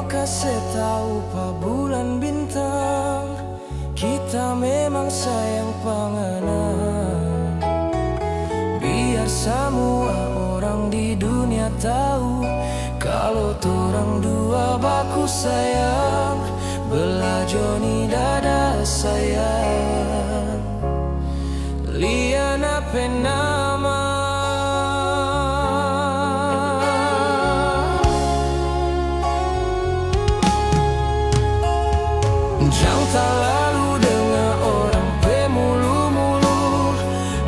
kasih tahu pa bulan bintang, kita memang sayang panganan. Biar semua orang di dunia tahu kalau torang dua baku sayang, belajoni dada sayang. Liana penama jangan terlalu dengar orang pemulu-mulu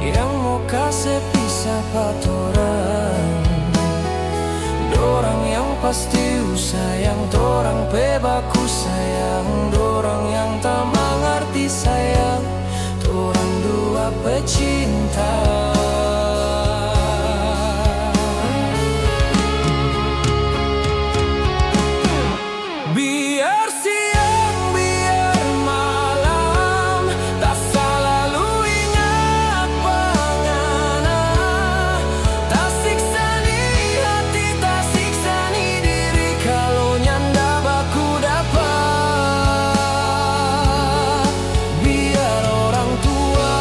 yang mau kasih pisah patorang. Dorang yang pasti sayang, dorang pebaku sayang, dorang yang tak mengerti sayang, dorang dua pecinta. Biar siang biar malam, tak selalu ingat pengana, tak siksa ni hati, tak siksa ni diri kalau nyanda baku dapat. Biar orang tua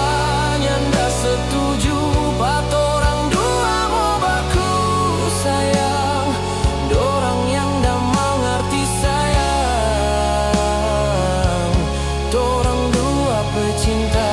nyanda setuju bat orang dua mau baku sayang, dorang yang dah mengerti sayang, dorang dua pecinta.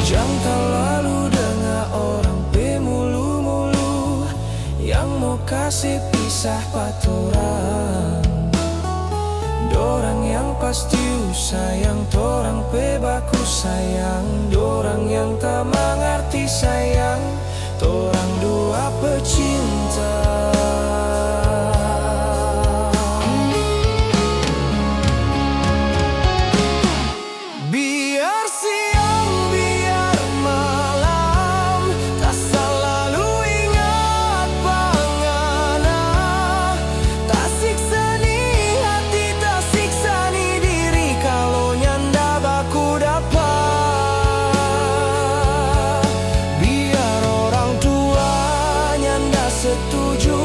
Jangan terlalu dengar orang pemulu-mulu yang mau kasih pisah patorang. Dorang yang pasti sayang, dorang pebaku sayang, dorang yang tak mengerti sayang, dorang dua pecinta. Biar siang biar malam, tak selalu ingat pengana, tak siksa ni hati, tak siksa ni diri kalau nyanda baku dapat. Biar orang tua nyanda setuju